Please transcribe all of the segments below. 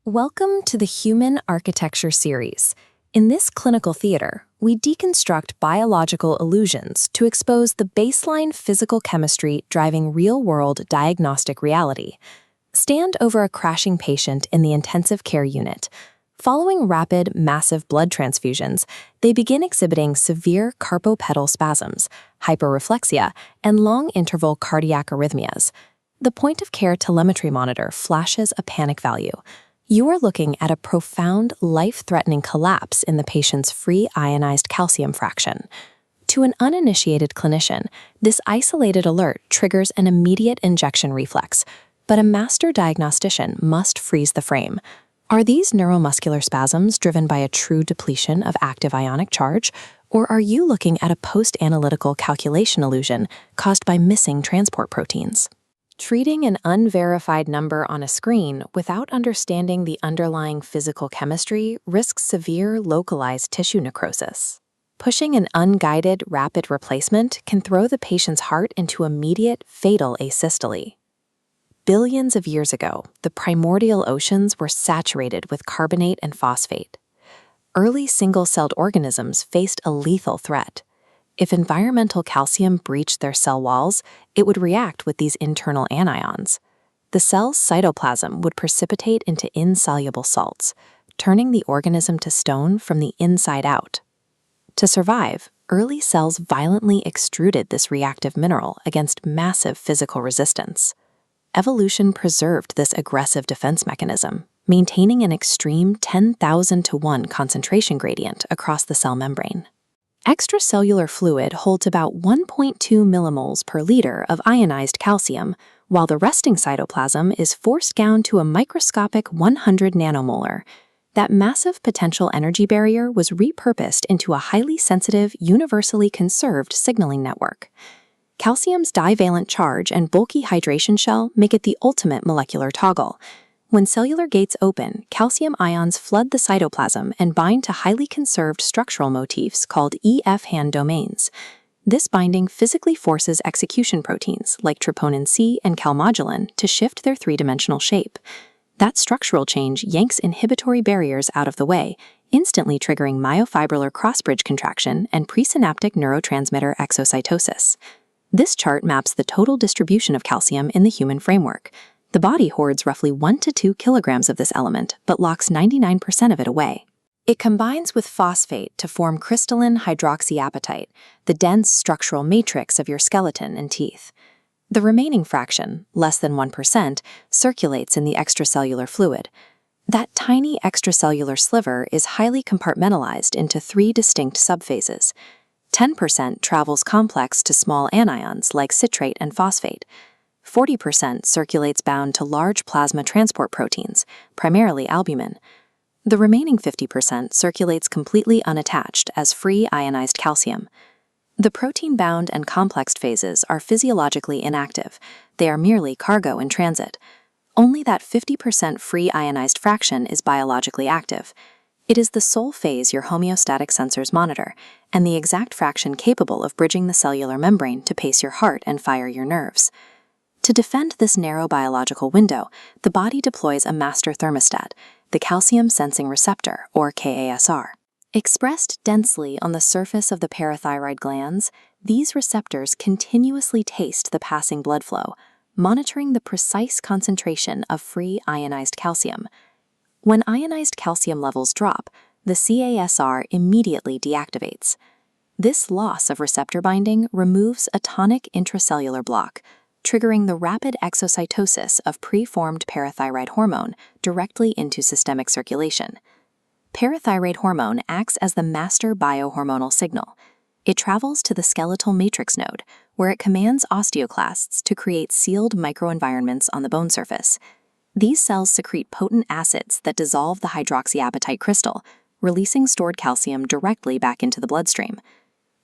Welcome to the Human Architecture series. In this clinical theater, we deconstruct biological illusions to expose the baseline physical chemistry driving real-world diagnostic reality. Stand over a crashing patient in the intensive care unit. Following rapid, massive blood transfusions, they begin exhibiting severe carpopedal spasms, hyperreflexia, and long-interval cardiac arrhythmias. The point-of-care telemetry monitor flashes a panic value. You are looking at a profound, life-threatening collapse in the patient's free ionized calcium fraction. To an uninitiated clinician, this isolated alert triggers an immediate injection reflex, but a master diagnostician must freeze the frame. Are these neuromuscular spasms driven by a true depletion of active ionic charge, or are you looking at a post-analytical calculation illusion caused by missing transport proteins? Treating an unverified number on a screen without understanding the underlying physical chemistry risks severe localized tissue necrosis. Pushing an unguided rapid replacement can throw the patient's heart into immediate, fatal asystole. Billions of years ago, the primordial oceans were saturated with carbonate and phosphate. Early single-celled organisms faced a lethal threat. If environmental calcium breached their cell walls, it would react with these internal anions. The cell's cytoplasm would precipitate into insoluble salts, turning the organism to stone from the inside out. To survive, early cells violently extruded this reactive mineral against massive physical resistance. Evolution preserved this aggressive defense mechanism, maintaining an extreme 10,000 to 1 concentration gradient across the cell membrane. Extracellular fluid holds about 1.2 millimoles per liter of ionized calcium, while the resting cytoplasm is forced down to a microscopic 100 nanomolar. That massive potential energy barrier was repurposed into a highly sensitive, universally conserved signaling network. Calcium's divalent charge and bulky hydration shell make it the ultimate molecular toggle. When cellular gates open, calcium ions flood the cytoplasm and bind to highly conserved structural motifs called EF-HAN domains. This binding physically forces execution proteins like troponin C and calmodulin to shift their three-dimensional shape. That structural change yanks inhibitory barriers out of the way, instantly triggering myofibrillar cross-bridge contraction and presynaptic neurotransmitter exocytosis. This chart maps the total distribution of calcium in the human framework. The body hoards roughly 1 to 2 kilograms of this element, but locks 99% of it away. It combines with phosphate to form crystalline hydroxyapatite, the dense structural matrix of your skeleton and teeth. The remaining fraction, less than 1%, circulates in the extracellular fluid. That tiny extracellular sliver is highly compartmentalized into 3 distinct subphases. 10% travels complex to small anions like citrate and phosphate. 40% circulates bound to large plasma transport proteins, primarily albumin. The remaining 50% circulates completely unattached as free ionized calcium. The protein-bound and complexed phases are physiologically inactive. They are merely cargo in transit. Only that 50% free ionized fraction is biologically active. It is the sole phase your homeostatic sensors monitor, and the exact fraction capable of bridging the cellular membrane to pace your heart and fire your nerves. To defend this narrow biological window, the body deploys a master thermostat, the calcium sensing receptor, or CaSR. Expressed densely on the surface of the parathyroid glands, these receptors continuously taste the passing blood flow, monitoring the precise concentration of free ionized calcium. When ionized calcium levels drop, the CaSR immediately deactivates. This loss of receptor binding removes a tonic intracellular block, triggering the rapid exocytosis of preformed parathyroid hormone directly into systemic circulation. Parathyroid hormone acts as the master biohormonal signal. It travels to the skeletal matrix node, where it commands osteoclasts to create sealed microenvironments on the bone surface. These cells secrete potent acids that dissolve the hydroxyapatite crystal, releasing stored calcium directly back into the bloodstream.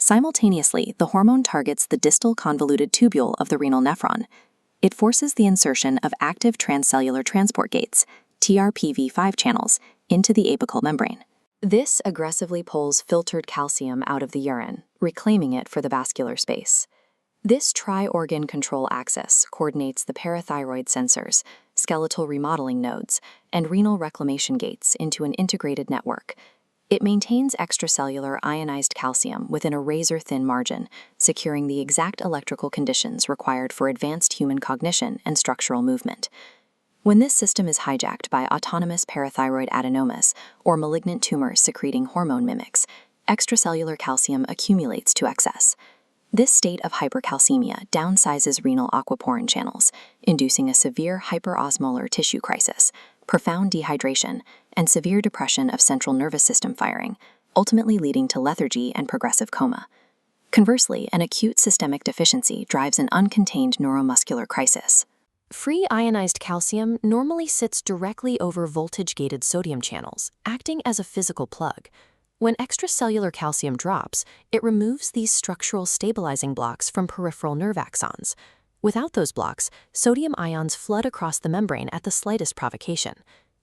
Simultaneously, the hormone targets the distal convoluted tubule of the renal nephron. It forces the insertion of active transcellular transport gates, TRPV5 channels, into the apical membrane. This aggressively pulls filtered calcium out of the urine, reclaiming it for the vascular space. This tri-organ control axis coordinates the parathyroid sensors, skeletal remodeling nodes, and renal reclamation gates into an integrated network. It maintains extracellular ionized calcium within a razor-thin margin, securing the exact electrical conditions required for advanced human cognition and structural movement. When this system is hijacked by autonomous parathyroid adenomas or malignant tumors secreting hormone mimics, extracellular calcium accumulates to excess. This state of hypercalcemia downsizes renal aquaporin channels, inducing a severe hyperosmolar tissue crisis, profound dehydration, and severe depression of central nervous system firing, ultimately leading to lethargy and progressive coma. Conversely, an acute systemic deficiency drives an uncontained neuromuscular crisis. Free ionized calcium normally sits directly over voltage-gated sodium channels, acting as a physical plug. When extracellular calcium drops, it removes these structural stabilizing blocks from peripheral nerve axons. Without those blocks, sodium ions flood across the membrane at the slightest provocation.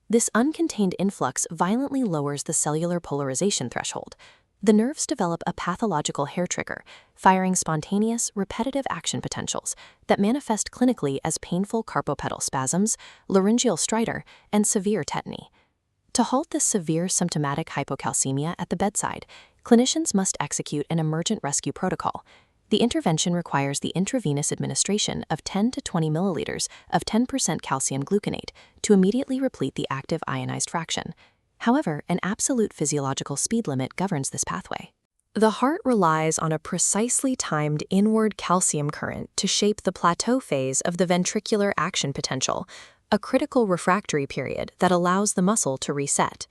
This uncontained influx violently lowers the cellular polarization threshold. The nerves develop a pathological hair trigger, firing spontaneous, repetitive action potentials that manifest clinically as painful carpopedal spasms, laryngeal stridor, and severe tetany. To halt this severe symptomatic hypocalcemia at the bedside, clinicians must execute an emergent rescue protocol. The intervention requires the intravenous administration of 10 to 20 milliliters of 10% calcium gluconate to immediately replete the active ionized fraction. However, an absolute physiological speed limit governs this pathway. The heart relies on a precisely timed inward calcium current to shape the plateau phase of the ventricular action potential, a critical refractory period that allows the muscle to reset.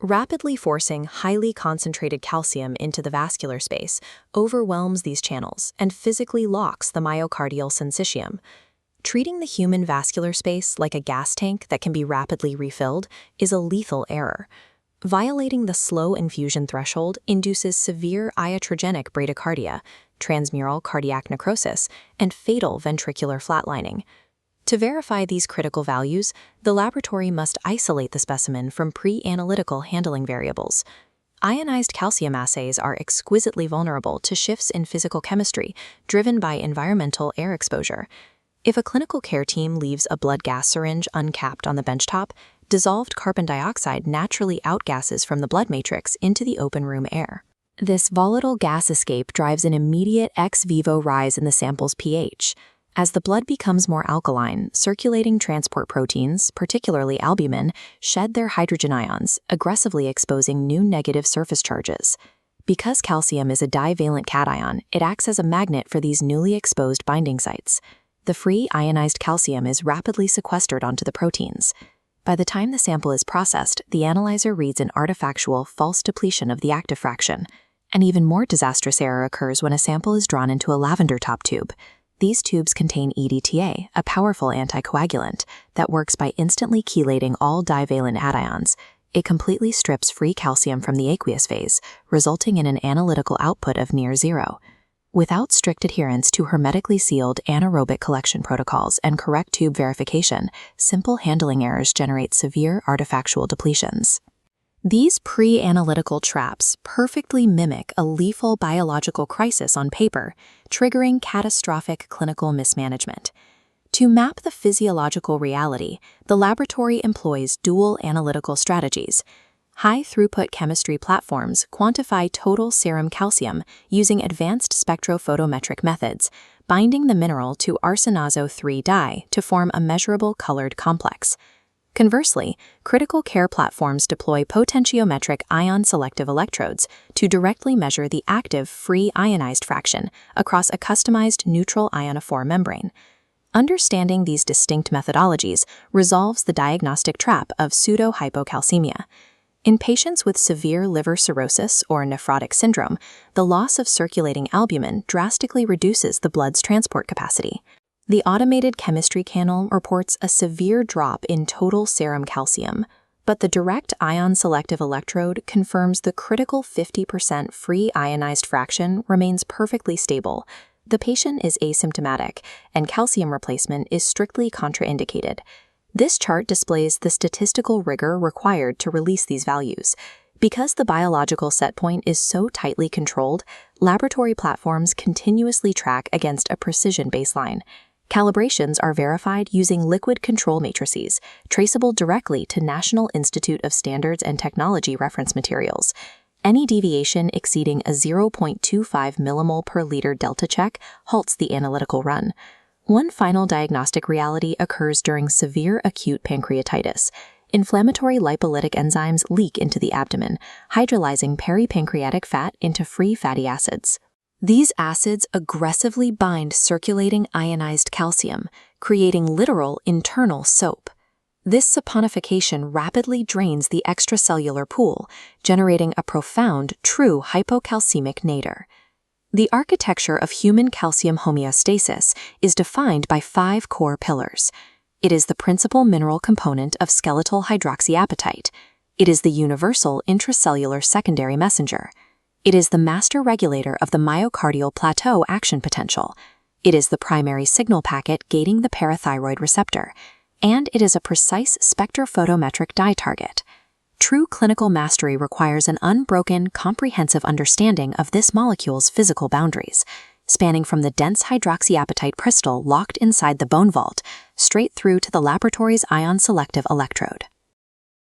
Rapidly forcing highly concentrated calcium into the vascular space overwhelms these channels and physically locks the myocardial syncytium. Treating the human vascular space like a gas tank that can be rapidly refilled is a lethal error. Violating the slow infusion threshold induces severe iatrogenic bradycardia, transmural cardiac necrosis, and fatal ventricular flatlining. To verify these critical values, the laboratory must isolate the specimen from pre-analytical handling variables. Ionized calcium assays are exquisitely vulnerable to shifts in physical chemistry driven by environmental air exposure. If a clinical care team leaves a blood gas syringe uncapped on the benchtop, dissolved carbon dioxide naturally outgasses from the blood matrix into the open room air. This volatile gas escape drives an immediate ex vivo rise in the sample's pH. As the blood becomes more alkaline, circulating transport proteins, particularly albumin, shed their hydrogen ions, aggressively exposing new negative surface charges. Because calcium is a divalent cation, it acts as a magnet for these newly exposed binding sites. The free ionized calcium is rapidly sequestered onto the proteins. By the time the sample is processed, the analyzer reads an artifactual false depletion of the active fraction. An even more disastrous error occurs when a sample is drawn into a lavender top tube. These tubes contain EDTA, a powerful anticoagulant that works by instantly chelating all divalent anions. It completely strips free calcium from the aqueous phase, resulting in an analytical output of near zero. Without strict adherence to hermetically sealed anaerobic collection protocols and correct tube verification, simple handling errors generate severe artifactual depletions. These pre-analytical traps perfectly mimic a lethal biological crisis on paper, triggering catastrophic clinical mismanagement. To map the physiological reality, the laboratory employs dual analytical strategies. High-throughput chemistry platforms quantify total serum calcium using advanced spectrophotometric methods, binding the mineral to arsenazo-3 dye to form a measurable colored complex. Conversely, critical care platforms deploy potentiometric ion-selective electrodes to directly measure the active free ionized fraction across a customized neutral ionophore membrane. Understanding these distinct methodologies resolves the diagnostic trap of pseudo-hypocalcemia. In patients with severe liver cirrhosis or nephrotic syndrome, the loss of circulating albumin drastically reduces the blood's transport capacity. The automated chemistry panel reports a severe drop in total serum calcium, but the direct ion-selective electrode confirms the critical 50% free ionized fraction remains perfectly stable. The patient is asymptomatic, and calcium replacement is strictly contraindicated. This chart displays the statistical rigor required to release these values. Because the biological set point is so tightly controlled, laboratory platforms continuously track against a precision baseline. Calibrations are verified using liquid control matrices, traceable directly to National Institute of Standards and Technology reference materials. Any deviation exceeding a 0.25 millimole per liter delta check halts the analytical run. One final diagnostic reality occurs during severe acute pancreatitis. Inflammatory lipolytic enzymes leak into the abdomen, hydrolyzing peripancreatic fat into free fatty acids. These acids aggressively bind circulating ionized calcium, creating literal internal soap. This saponification rapidly drains the extracellular pool, generating a profound, true hypocalcemic nadir. The architecture of human calcium homeostasis is defined by 5 core pillars. It is the principal mineral component of skeletal hydroxyapatite. It is the universal intracellular secondary messenger. It is the master regulator of the myocardial plateau action potential. It is the primary signal packet gating the parathyroid receptor. And it is a precise spectrophotometric dye target. True clinical mastery requires an unbroken, comprehensive understanding of this molecule's physical boundaries, spanning from the dense hydroxyapatite crystal locked inside the bone vault, straight through to the laboratory's ion-selective electrode.